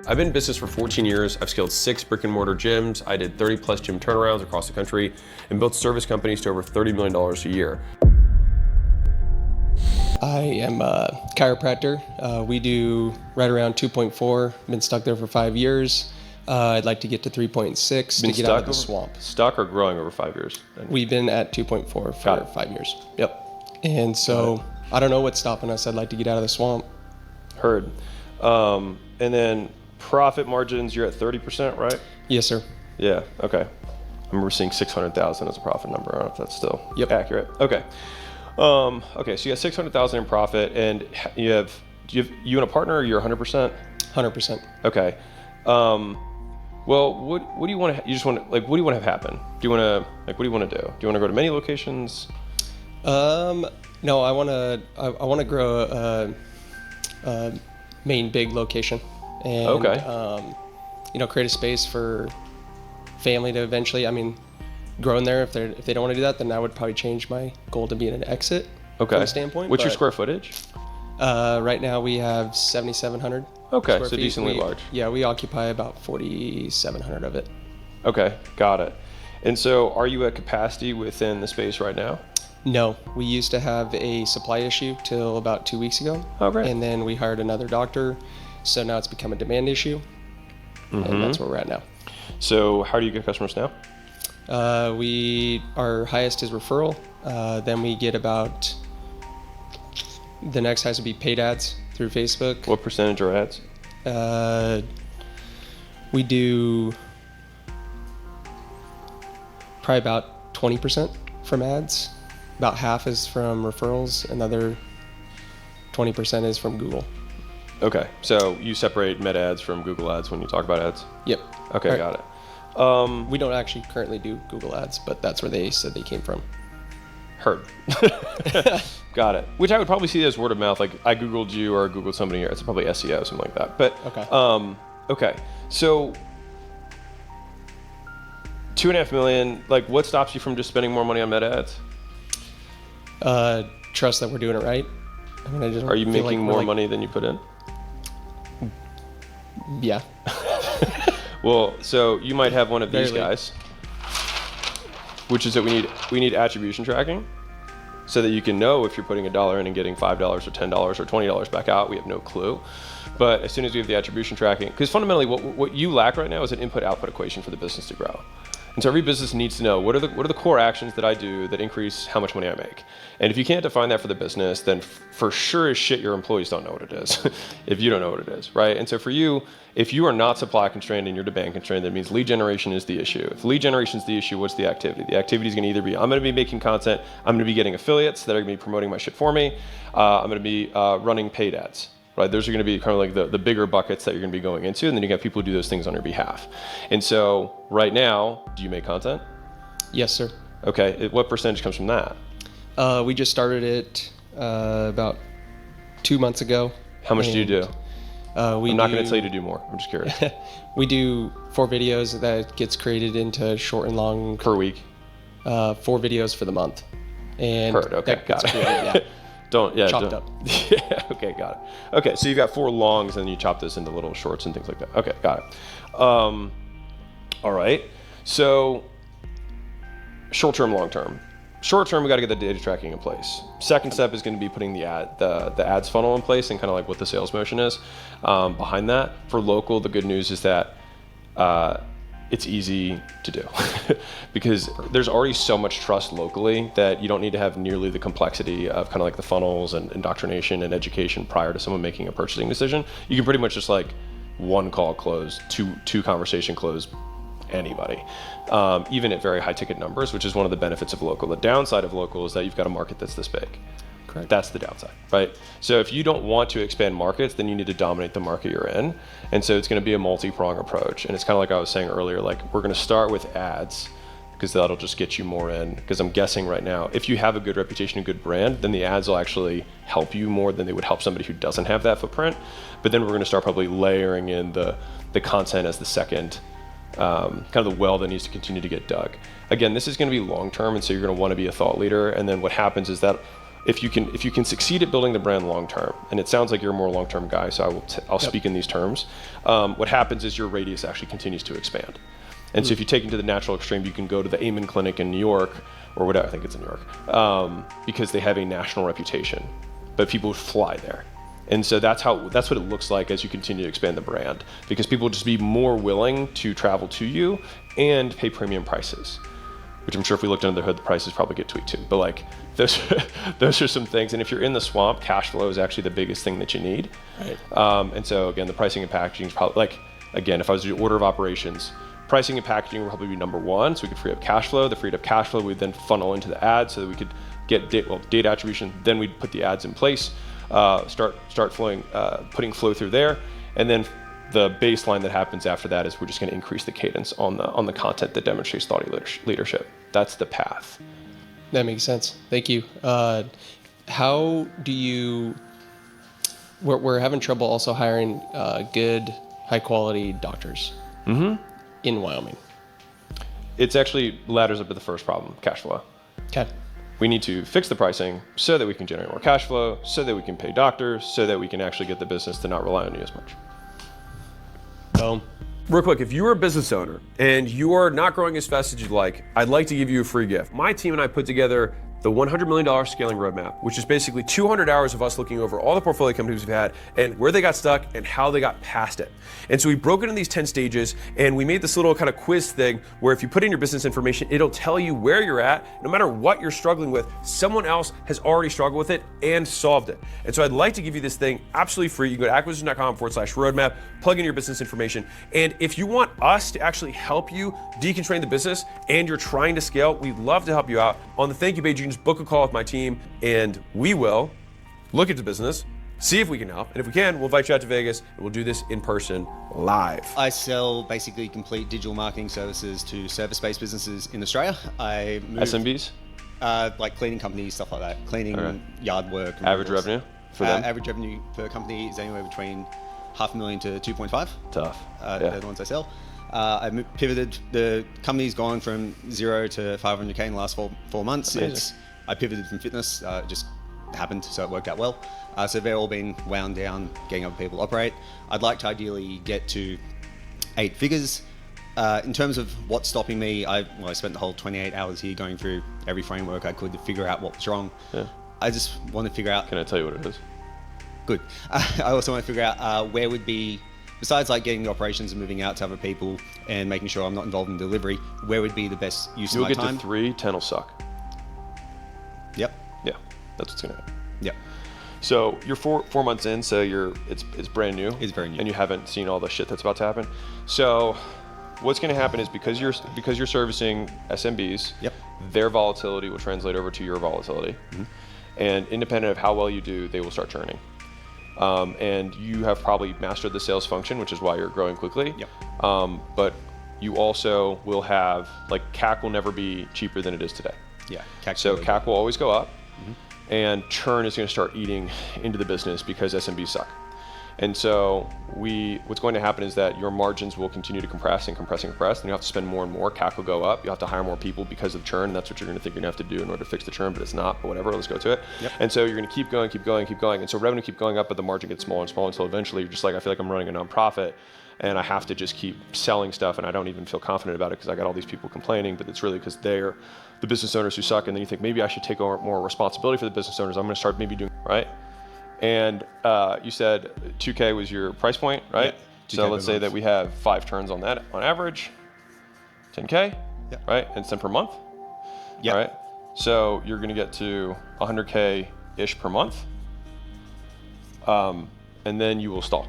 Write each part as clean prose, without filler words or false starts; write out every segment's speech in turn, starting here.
I've been in business for 14 years. I've scaled 6 brick and mortar gyms. I did 30 plus gym turnarounds across the country and built service companies to over $30 million a year. I am a chiropractor. We do right around 2.4. Been stuck there for 5 years. I'd like to get to 3.6 to get out of the swamp. Stuck or growing over 5 years? We've been at 2.4 for 5 years. Yep. And so I don't know what's stopping us. I'd like to get out of the swamp. Heard. And then profit margins, you're at 30%, right? Yes, sir. Yeah, okay. I remember seeing 600,000 as a profit number. I don't know if that's still accurate. Okay. Okay, so you got 600,000 in profit, and you and a partner, or you're 100%? 100%. Okay. Well, what do you want to? You just want to, like, what do you want to have happen? Do you want to, like, what do you want to do? Do you want to go to many locations? No, I want to grow a main big location, and create a space for family to eventually. I mean, grow in there. If they don't want to do that, then I would probably change my goal to be an exit. Okay. From a standpoint. What's your square footage? Right now we have 7,700. Okay, so decently large. Yeah, we occupy about 4,700 of it. Okay, got it. And so are you at capacity within the space right now? No, we used to have a supply issue till about 2 weeks ago. Oh, great. And then we hired another doctor, so now it's become a demand issue, and that's where we're at now. So how do you get customers now? Our highest is referral. Then we get about, the next highest would be paid ads through Facebook. What percentage are ads? We do probably about 20% from ads. About half is from referrals. Another 20% is from Google. Okay, so you separate Meta ads from Google ads when you talk about ads? Yep. Okay, got it. We don't actually currently do Google ads, but that's where they said they came from. Heard. Got it. Which I would probably see as word of mouth. Like, I Googled you or Googled somebody, it's probably SEO, something like that. But okay. So 2.5 million, like, what stops you from just spending more money on Meta ads? Trust that we're doing it right. I mean, I just Are you making more money than you put in? Yeah. Well, so you might have one of these guys, which is that we need attribution tracking, so that you can know if you're putting $1 in and getting $5 or $10 or $20 back out. We have no clue. But as soon as we have the attribution tracking, because fundamentally what you lack right now is an input-output equation for the business to grow. And so every business needs to know what are the core actions that I do that increase how much money I make. And if you can't define that for the business, then for sure as shit your employees don't know what it is if you don't know what it is, right? And so for you, if you are not supply constrained and you're demand constrained, that means lead generation is the issue. If lead generation is the issue, what's the activity? The activity is going to either be I'm going to be making content, I'm going to be getting affiliates that are going to be promoting my shit for me, I'm going to be running paid ads. Right, those are going to be kind of like the bigger buckets that you're going to be going into, and then you got people who do those things on your behalf. And so right now, do you make content? Yes, sir. Okay, what percentage comes from that? We just started it about 2 months ago. How much do you do? I'm not going to tell you to do more. I'm just curious. We do 4 videos that gets created into short and long. Per week? 4 videos for the month. And Heard, okay, got it. Created, chopped up. Yeah, okay, got it. Okay, so you've got 4 longs and you chop this into little shorts and things like that. Okay, got it. All right, so short term, long term. Short term, we got to get the data tracking in place. Second step is going to be putting the ads funnel in place and kind of like what the sales motion is behind that. For local, the good news is that it's easy to do because there's already so much trust locally that you don't need to have nearly the complexity of kind of like the funnels and indoctrination and education prior to someone making a purchasing decision. You can pretty much just like one call close, two conversation close anybody, even at very high ticket numbers, which is one of the benefits of local. The downside of local is that you've got a market that's this big. Correct. That's the downside, right? So if you don't want to expand markets, then you need to dominate the market you're in. And so it's going to be a multi-prong approach. And it's kind of like I was saying earlier, like we're going to start with ads because that'll just get you more in. Because I'm guessing right now, if you have a good reputation, a good brand, then the ads will actually help you more than they would help somebody who doesn't have that footprint. But then we're going to start probably layering in the content as the second kind of the well that needs to continue to get dug. Again, this is going to be long term, and so you're going to want to be a thought leader. And then what happens is that if you can succeed at building the brand long term, and it sounds like you're a more long term guy, so I'll speak in these terms. What happens is your radius actually continues to expand. And so if you take it to the natural extreme, you can go to the Amen Clinic in New York, or whatever, I think it's in New York, because they have a national reputation, but people would fly there. And so that's what it looks like as you continue to expand the brand, because people will just be more willing to travel to you and pay premium prices, which I'm sure if we looked under the hood, the prices probably get tweaked too. But like those are some things. And if you're in the swamp, cash flow is actually the biggest thing that you need. Right. And so again, the pricing and packaging is probably like, again, if I was to do order of operations, pricing and packaging would probably be number one, so we could free up cash flow. The freed up cash flow, we'd then funnel into the ads so that we could get data attribution. Then we'd put the ads in place, start flowing, putting flow through there, and then the baseline that happens after that is we're just going to increase the cadence on the content that demonstrates thought leadership. That's the path. That makes sense. Thank you. How do you? We're having trouble also hiring good, high quality doctors. Mm-hmm. In Wyoming. It's actually ladders up to the first problem, cash flow. Okay. We need to fix the pricing so that we can generate more cash flow, so that we can pay doctors, so that we can actually get the business to not rely on you as much. Boom. Real quick, if you are a business owner and you are not growing as fast as you'd like, I'd like to give you a free gift. My team and I put together the $100 million scaling roadmap, which is basically 200 hours of us looking over all the portfolio companies we've had and where they got stuck and how they got past it. And so we broke it into these 10 stages, and we made this little kind of quiz thing where if you put in your business information, it'll tell you where you're at. No matter what you're struggling with, someone else has already struggled with it and solved it. And so I'd like to give you this thing absolutely free. You can go to acquisition.com/roadmap, plug in your business information. And if you want us to actually help you deconstrain the business and you're trying to scale, we'd love to help you out. On the thank you page, you can just book a call with my team, and we will look at the business, see if we can help, and if we can, we'll invite you out to Vegas, and we'll do this in person live. I sell basically complete digital marketing services to service-based businesses in Australia. I moved, SMBs? like cleaning companies, stuff like that. Cleaning, yard work. Average revenue for them? Average revenue per company is anywhere between $500,000 to 2.5. Tough. They're the ones I sell. I pivoted. The company's gone from 0 to 500K in the last four months. I pivoted from fitness. It just happened, so it worked out well. So they've all been wound down, getting other people to operate. I'd like to ideally get to 8 figures. In terms of what's stopping me, I spent the whole 28 hours here going through every framework I could to figure out what was wrong. Yeah. I just want to figure out. Can I tell you what it is? Good. I also want to figure out where would be, besides like getting the operations and moving out to other people and making sure I'm not involved in delivery, where would be the best use of my time? You'll get to 3, 10 will suck. Yep. Yeah, that's what's gonna happen. Yep. So you're four months in, so it's brand new. It's very new. And you haven't seen all the shit that's about to happen. So what's gonna happen is because you're servicing SMBs, yep, their volatility will translate over to your volatility. Mm-hmm. And independent of how well you do, they will start churning. And you have probably mastered the sales function, which is why you're growing quickly. Yep. But you also will have, like, CAC will never be cheaper than it is today. Yeah. CAC will always go up, mm-hmm, and churn is going to start eating into the business because SMBs suck. And so what's going to happen is that your margins will continue to compress and compress and compress, and you have to spend more and more. CAC will go up. You'll have to hire more people because of churn, and that's what you're going to think you're going to have to do in order to fix the churn, but it's not. But whatever, let's go to it. Yep. And so you're going to keep going, and so revenue keep going up, but the margin gets smaller and smaller until eventually you're just like, I feel like I'm running a nonprofit, and I have to just keep selling stuff, and I don't even feel confident about it because I got all these people complaining, but it's really because they're the business owners who suck, and then you think maybe I should take over more responsibility for the business owners. I'm going to start maybe doing, right? And you said 2K was your price point, right? Yeah, so let's say that we have 5 turns on that on average, 10K, yeah, right? And it's 10 per month, yeah, right? So you're going to get to 100K-ish per month, and then you will stall.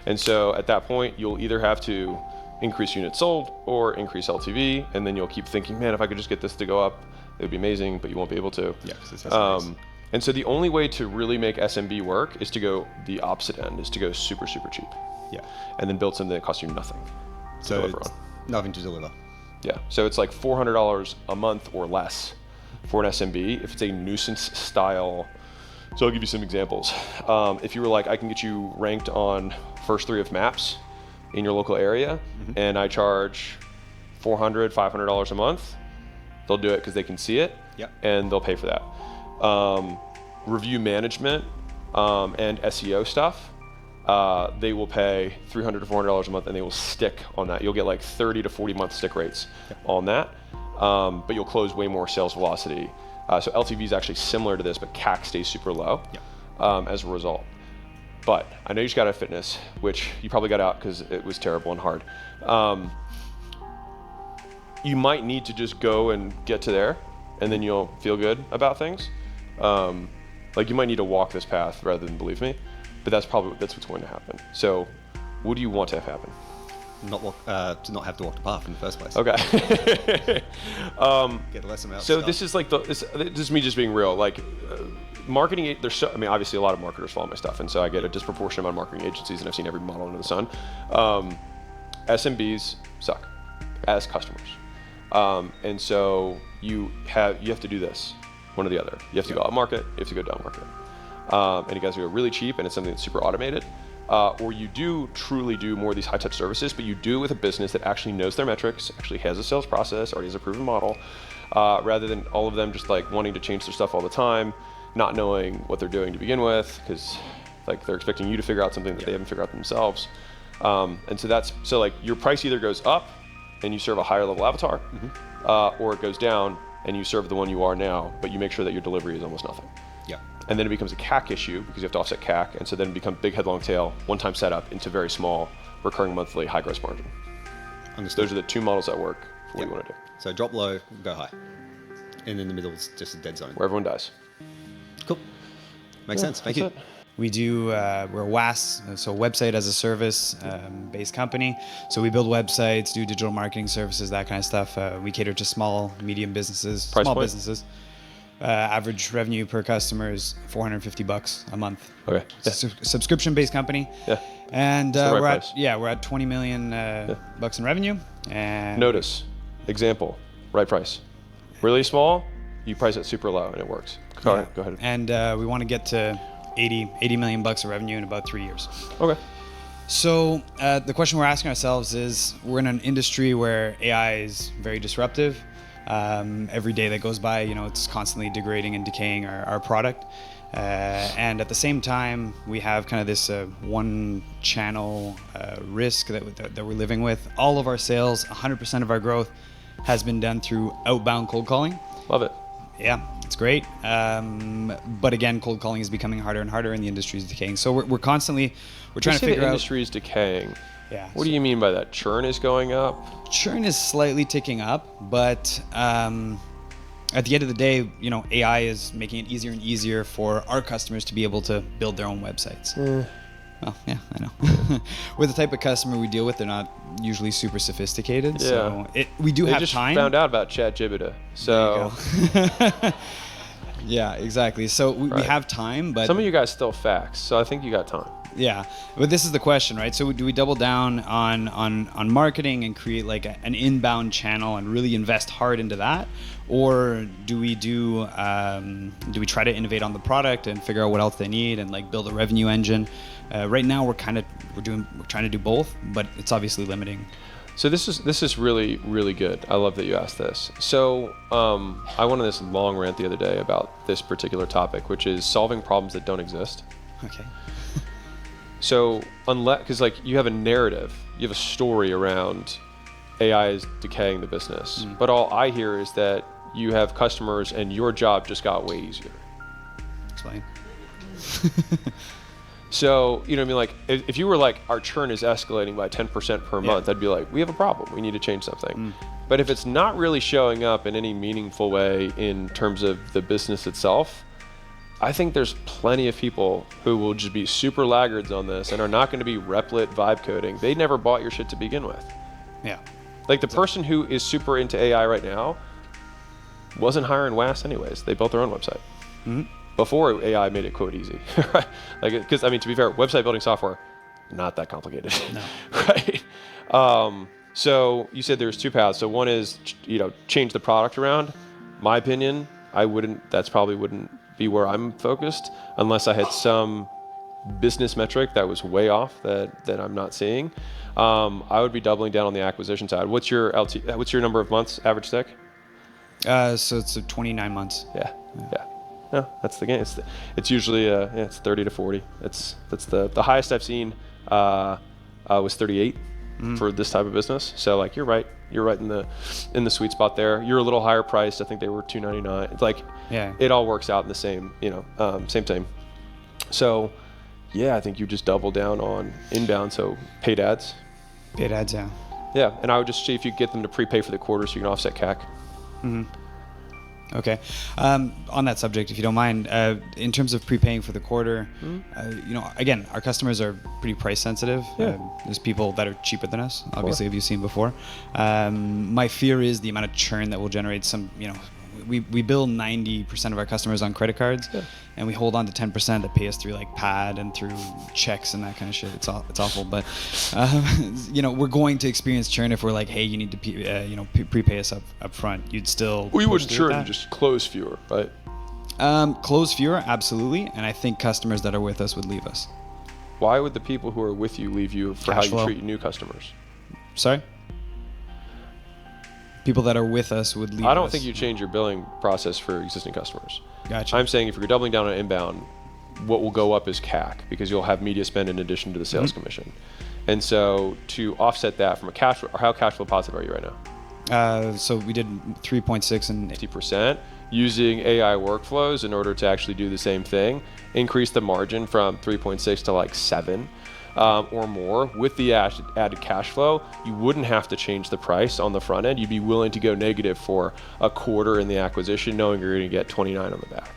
And so at that point, you'll either have to increase units sold or increase LTV, and then you'll keep thinking, man, if I could just get this to go up, it would be amazing, but you won't be able to. Yeah, because it's SMBs. And so the only way to really make SMB work is to go the opposite end, is to go super, super cheap. Yeah. And then build something that costs you nothing to So deliver it's on. nothing to deliver. Yeah. So it's like $400 a month or less for an SMB if it's a nuisance style. So I'll give you some examples. If you were like, I can get you ranked on first 3 of maps in your local area, mm-hmm, and I charge $400, $500 a month, they'll do it because they can see it, yep, and they'll pay for that. review management, and SEO stuff, they will pay $300 to $400 a month, and they will stick on that. You'll get like 30 to 40 month stick rates on that, but you'll close way more sales velocity. So LTV is actually similar to this, but CAC stays super low as a result. But I know you just got out of fitness, which you probably got out because it was terrible and hard. You might need to just go and get to there, and then you'll feel good about things. Like you might need to walk this path rather than believe me, but that's what's going to happen. So what do you want to have happen? To not have to walk the path in the first place. Okay. Get less amount. So this is like this is me just being real. Like marketing, obviously a lot of marketers follow my stuff, and so I get a disproportionate amount of marketing agencies, and I've seen every model under the sun. SMBs suck as customers, and so you have to do this, one or the other. You have to go up market, you have to go down market, and you guys go really cheap, and it's something that's super automated. Or you do truly do more of these high-touch services, but you do it with a business that actually knows their metrics, actually has a sales process, already has a proven model, rather than all of them just like wanting to change their stuff all the time, not knowing what they're doing to begin with, because like they're expecting you to figure out something that they haven't figured out themselves. And so like your price either goes up and you serve a higher level avatar, or it goes down and you serve the one you are now, but you make sure that your delivery is almost nothing. Yeah. And then it becomes a CAC issue because you have to offset CAC, and so then it becomes big head long tail, one-time setup into very small, recurring monthly, high gross margin. Understood. Those are the two models that work for what you want to do. So drop low, go high, and in the middle is just a dead zone. Where everyone dies. Cool. Makes sense. Thank you. We do, we're a WAS, so website as a service based company. So we build websites, do digital marketing services, that kind of stuff. We cater to small, medium businesses, small businesses. Average revenue per customer is $450 a month. Okay. It's a subscription-based company. Yeah. And right we're at 20 million bucks in revenue. And Notice, example, right price. Really small, you price it super low and it works. Go ahead. And we want to get to 80 million bucks of revenue in about 3 years. Okay. So the question we're asking ourselves is, we're in an industry where AI is very disruptive. Every day that goes by, it's constantly degrading and decaying our product. And at the same time, we have kind of this one channel risk that we're living with. All of our sales, 100% of our growth has been done through outbound cold calling. Love it. Yeah, it's great. But again, cold calling is becoming harder and harder and the industry is decaying. So we're trying to figure out. The industry is decaying. Yeah. What do you mean by that? Churn is going up? Churn is slightly ticking up, but at the end of the day, AI is making it easier and easier for our customers to be able to build their own websites. Well, yeah, I know. With the type of customer we deal with, they're not usually super sophisticated. Yeah. So we do have time. They just found out about ChatGPT. So yeah, exactly. So we have time, but some of you guys still fax, so I think you got time. Yeah, but this is the question, right? So do we double down on marketing and create like an inbound channel and really invest hard into that, or do we try to innovate on the product and figure out what else they need and like build a revenue engine? Right now we're trying to do both, but it's obviously limiting. So this is really, really good. I love that you asked this. So I went on this long rant the other day about this particular topic, which is solving problems that don't exist. Okay. So because like you have a narrative, you have a story around AI is decaying the business, but all I hear is that you have customers and your job just got way easier. Explain. So, what I mean? Like, if you were like, our churn is escalating by 10% per month, I'd be like, we have a problem. We need to change something. But if it's not really showing up in any meaningful way in terms of the business itself, I think there's plenty of people who will just be super laggards on this and are not going to be replit vibe coding. They never bought your shit to begin with. Yeah. Like the person who is super into AI right now wasn't hiring WAS anyways. They built their own website. Before AI made it quote easy, right? Like, because I mean, to be fair, website building software, not that complicated, no. Right? So you said there's two paths. So one is, change the product around. My opinion, that's probably wouldn't be where I'm focused unless I had some business metric that was way off that I'm not seeing. I would be doubling down on the acquisition side. What's your What's your number of months average stick? So it's 29 months. Yeah. Yeah, that's the game. It's usually it's 30 to 40. That's the highest I've seen was 38 for this type of business. So like you're right in the sweet spot there. You're a little higher priced. I think they were $299. It's like it all works out in the same same. So yeah, I think you just double down on inbound. So paid ads. Paid ads, yeah. Yeah, and I would just see if you get them to prepay for the quarter so you can offset CAC. Okay. On that subject, if you don't mind, in terms of prepaying for the quarter, again, our customers are pretty price sensitive. Yeah. There's people that are cheaper than us, obviously, have you seen before? My fear is the amount of churn that will generate some, we bill 90% of our customers on credit cards, and we hold on to 10% that pay us through like PAD and through checks and that kind of shit. It's awful, but we're going to experience churn if we're like, hey, you need to prepay us up front. You'd still. We wouldn't churn, you just close fewer, right? Close fewer, absolutely, and I think customers that are with us would leave us. Why would the people who are with you leave you for Cash how flow. you treat new customers? Sorry. People that are with us would leave us. I don't think you change your billing process for existing customers. Gotcha. I'm saying if you're doubling down on inbound, what will go up is CAC because you'll have media spend in addition to the sales commission. And so to offset that from a cash flow, or how cash flow positive are you right now? So we did 3.6 and 50%. Using AI workflows in order to actually do the same thing, increase the margin from 3.6 to like 7 or more. With the added cash flow, you wouldn't have to change the price on the front end. You'd be willing to go negative for a quarter in the acquisition, knowing you're going to get 29 on the back.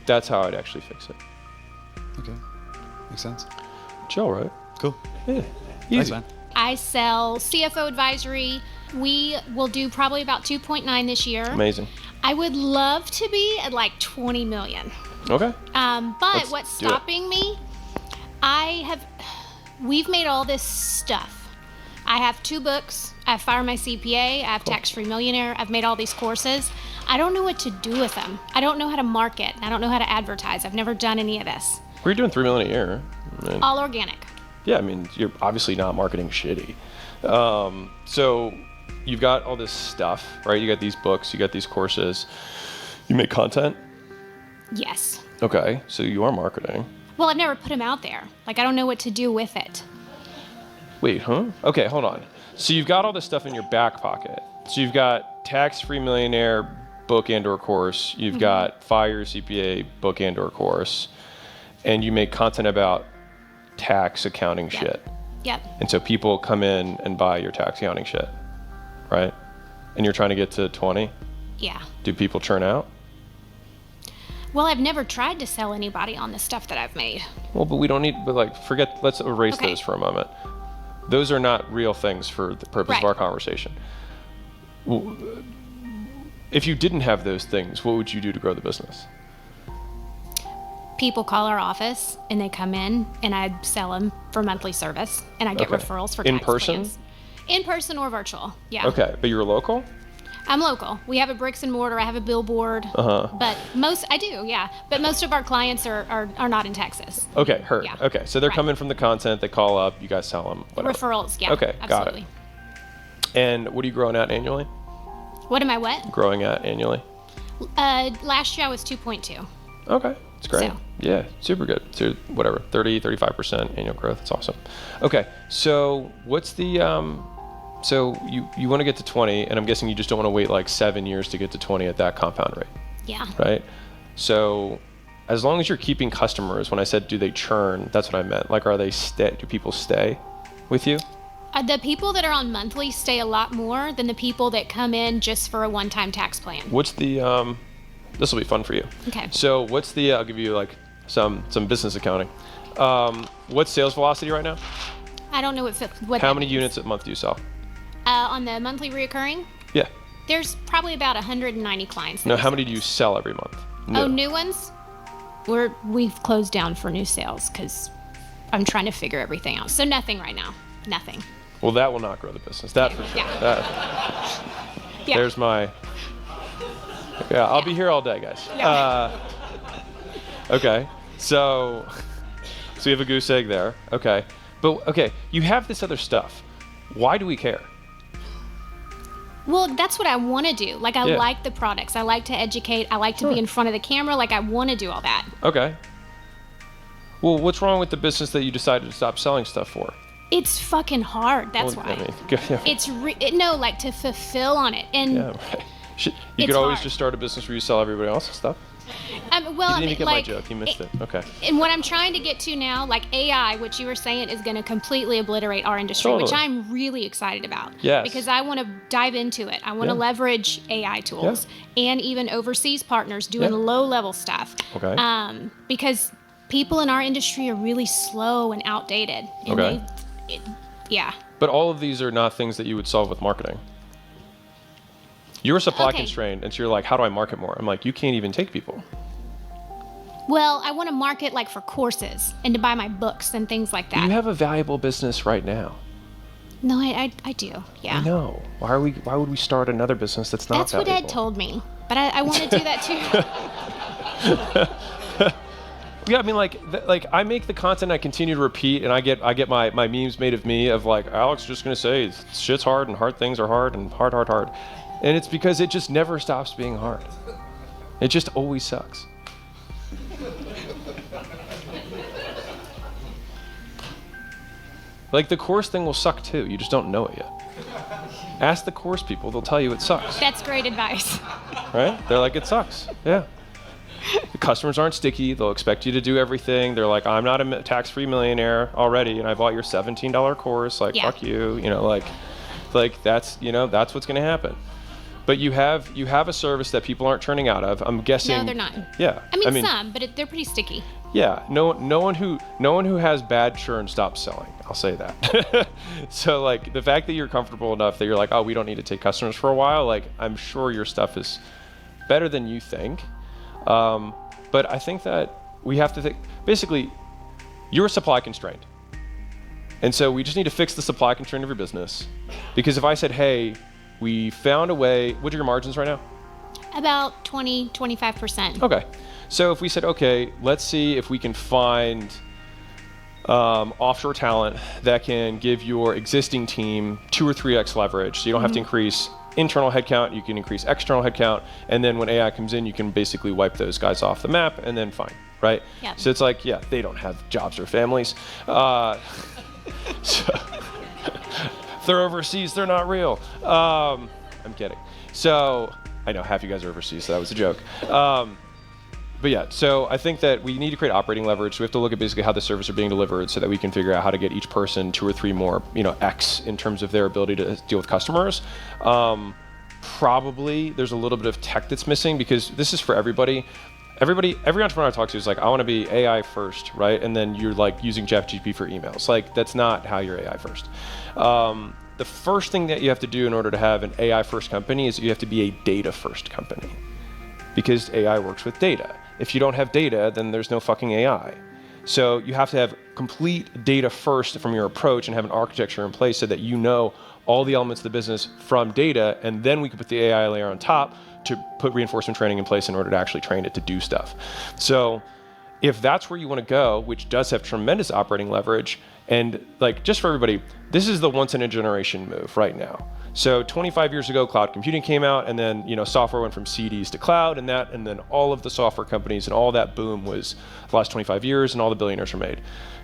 That's how I'd actually fix it. Okay, makes sense. Chill, right? Cool. Yeah. Thanks, Easy. man. I sell CFO advisory. We will do probably about 2.9 this year. Amazing. I would love to be at like 20 million. Okay. But Let's what's do it. stopping me? We've made all this stuff. I have 2 books. I have Fire My CPA. I have Tax Free Millionaire. I've made all these courses. I don't know what to do with them. I don't know how to market. I don't know how to advertise. I've never done any of this. We're doing $3 million a year. I mean, All organic. yeah, I mean, you're obviously not marketing shitty. So you've got all this stuff, right? You got these books, you got these courses. You make content? Yes. Okay, so you are marketing. Well, I've never put them out there. Like, I don't know what to do with it. Wait, huh? Okay, hold on. So you've got all this stuff in your back pocket. So you've got Tax Free Millionaire book and or course. You've got Fire CPA book and or course. And you make content about tax accounting shit. Yep. And so people come in and buy your tax accounting shit, right? And you're trying to get to 20. Yeah. Do people churn out? Well, I've never tried to sell anybody on the stuff that I've made. Well, but we don't need, but like, forget, let's erase Okay. those for a moment. Those are not real things for the purpose of Right. our conversation. If you didn't have those things, what would you do to grow the business? People call our office and they come in and I sell them for monthly service and I get Okay. referrals for In tax person? plans. In person or virtual, yeah. Okay, but you're local? I'm local. We have a bricks and mortar. I have a billboard. But I do, yeah. But most of our clients are not in Texas. Okay, heard. Yeah. Okay, so they're Right. coming from the content, they call up, you guys sell them, whatever. Referrals, yeah. Okay, got it. absolutely. And what are you growing at annually? What am I what? Growing at annually? Last year I was 2.2. Okay, it's great. So. Yeah, super good. So whatever, 30-35% annual growth. It's awesome. Okay, so what's the so you want to get to 20, and I'm guessing you just don't want to wait like 7 years to get to 20 at that compound rate, Yeah. right? So as long as you're keeping customers, when I said do they churn, that's what I meant. Like, are they do people stay with you? The people that are on monthly stay a lot more than the people that come in just for a one-time tax plan. What's the this will be fun for you. Okay. So what's the I'll give you like some business accounting. What's sales velocity right now? I don't know what How that many means. units a month do you sell? On the monthly reoccurring, Yeah. there's probably about 190 clients. that No, we how many do service. you sell every month? Oh, new ones? We've closed down for new sales because I'm trying to figure everything out. So nothing right now. Nothing. Well, that will not grow the business. That for sure. Yeah. Yeah. There's my. Yeah, I'll be here all day, guys. Yeah. Okay, so you have a goose egg there. Okay, but okay, you have this other stuff. Why do we care? Well, that's what I want to do. Like, I Yeah. like the products. I like to educate. I like to be in front of the camera. Like, I want to do all that. Okay. Well, what's wrong with the business that you decided to stop selling stuff for? It's fucking hard. That's Well, why. I mean, yeah. It's no, like, to fulfill on it. And Yeah, right. You It's could always hard. just start a business where you sell everybody else's stuff. well, You I didn't mean, even get like, my joke. You missed it. Okay. And what I'm trying to get to now, like AI, which you were saying is going to completely obliterate our industry, which Totally. I'm really excited about. Yes. Because I want to dive into it. I want to Yeah. leverage AI tools and even overseas partners doing Yeah. low-level stuff. Okay. Because people in our industry are really slow and outdated. And Okay. yeah. But all of these are not things that you would solve with marketing. You're supply Okay. constrained, and so you're like, how do I market more? I'm like, you can't even take people. Well, I want to market like for courses and to buy my books and things like that. You have a valuable business right now. No, I do. Yeah. No. Why would we start another business that's not That's what valuable? Ed told me. But I want to do that too. Yeah, I mean, like I make the content I continue to repeat, and I get my memes made of me of like, Alex just gonna say shit's hard and hard things are hard and hard, and it's because it just never stops being hard. It just always sucks. Like the course thing will suck too. You just don't know it yet. Ask the course people; they'll tell you it sucks. That's great advice. Right? They're like, it sucks. Yeah. The customers aren't sticky. They'll expect you to do everything. They're like, I'm not a tax-free millionaire already, and I bought your $17 course. Like, Yeah. fuck you. You know, like that's that's what's gonna happen. But you have a service that people aren't turning out of. I'm guessing. No, they're not. Yeah. I mean, some, but they're pretty sticky. Yeah. No one who has bad churn stops selling. I'll say that. So like the fact that you're comfortable enough that you're like, oh, we don't need to take customers for a while. Like I'm sure your stuff is better than you think. But I think that we have to think, basically, you're supply constrained. And so we just need to fix the supply constraint of your business. Because if I said, hey, we found a way, what are your margins right now? About 20-25%. Okay. So if we said, okay, let's see if we can find offshore talent that can give your existing team 2 or 3x leverage. So you don't have to increase internal headcount, you can increase external headcount, and then when AI comes in, you can basically wipe those guys off the map, and then fine, right? Yep. So it's like, yeah, they don't have jobs or families. So they're overseas, they're not real. I'm kidding. So I know half you guys are overseas, so that was a joke. But yeah, so I think that we need to create operating leverage. So we have to look at basically how the services are being delivered so that we can figure out how to get each person 2 or 3 more, X in terms of their ability to deal with customers. Probably there's a little bit of tech that's missing because this is for everybody. Every entrepreneur I talk to is like, I want to be AI first, right? And then you're like using ChatGPT for emails. Like that's not how you're AI first. The first thing that you have to do in order to have an AI first company is you have to be a data first company because AI works with data. If you don't have data, then there's no fucking AI. So you have to have complete data first from your approach and have an architecture in place so that you know all the elements of the business from data, and then we can put the AI layer on top to put reinforcement training in place in order to actually train it to do stuff. So if that's where you want to go, which does have tremendous operating leverage, and like just for everybody, this is the once in a generation move right now. So 25 years ago, cloud computing came out, and then software went from CDs to cloud, and then all of the software companies and all that boom was the last 25 years, and all the billionaires were made.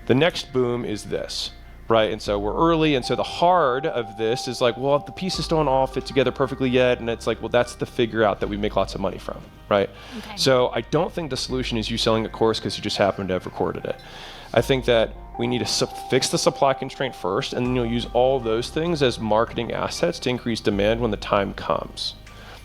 The next boom is this, right? And so we're early, and so the hard of this is like, well, the pieces don't all fit together perfectly yet, and it's like, well, that's the figure out that we make lots of money from, right? Okay. So I don't think the solution is you selling a course because you just happen to have recorded it. I think that we need to fix the supply constraint first, and then you'll use all those things as marketing assets to increase demand when the time comes.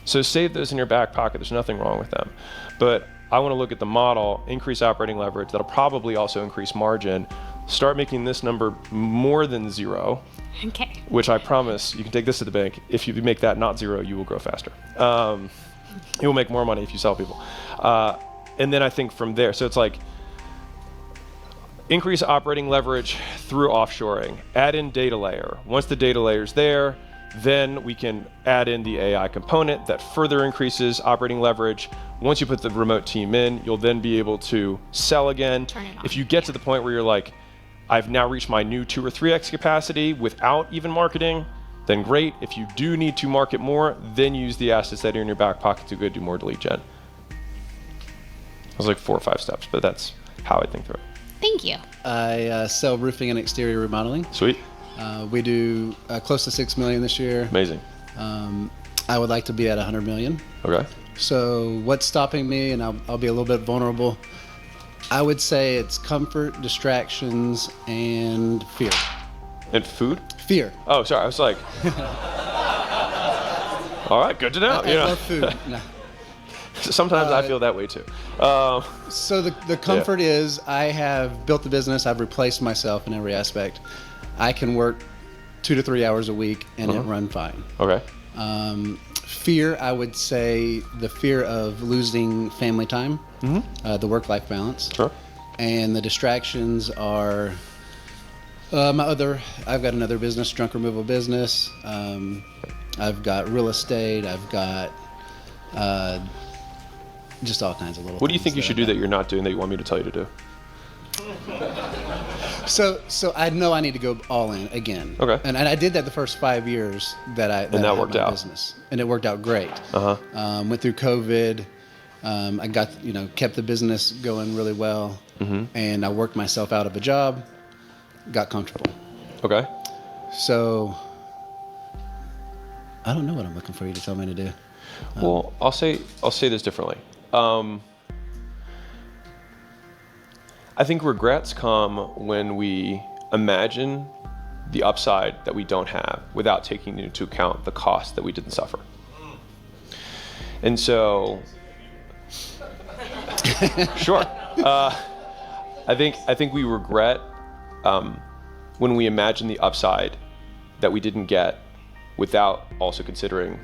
So save those in your back pocket. There's nothing wrong with them. But I want to look at the model, increase operating leverage. That'll probably also increase margin. Start making this number more than 0, Okay. which I promise you can take this to the bank. If you make that not 0, you will grow faster. You will make more money if you sell people. And then I think from there, so it's like, increase operating leverage through offshoring, add in data layer. Once the data layer is there, then we can add in the AI component that further increases operating leverage. Once you put the remote team in, you'll then be able to sell again. Turn it on. If you get to the point where you're like, I've now reached my new 2 or 3x capacity without even marketing, then great. If you do need to market more, then use the assets that are in your back pocket to go do more lead gen. It was like 4 or 5 steps, but that's how I think through it. Thank you. I sell roofing and exterior remodeling. Sweet. We do close to 6 million this year. Amazing. I would like to be at 100 million. Okay. So what's stopping me, and I'll be a little bit vulnerable, I would say it's comfort, distractions, and fear. And food? Fear. Oh, sorry. I was like, all right, good to know. I love food. No. Sometimes I feel that way too. So the comfort is I have built the business. I've replaced myself in every aspect. I can work 2 to 3 hours a week and it run fine. Okay. Fear, I would say the fear of losing family time, the work-life balance. Sure. And the distractions are I've got another business, junk removal business. I've got real estate. I've got just all kinds of little What do you things think you should do I've that you're not doing that you want me to tell you to do? So I know I need to go all in again. Okay. And I did that the first 5 years that I that had worked my out. business, and it worked out great. Went through COVID. I got kept the business going really well, and I worked myself out of a job, got comfortable. Okay. So I don't know what I'm looking for you to tell me to do. Well, I'll say this differently. I think regrets come when we imagine the upside that we don't have without taking into account the cost that we didn't suffer. And so, sure. I think we regret when we imagine the upside that we didn't get without also considering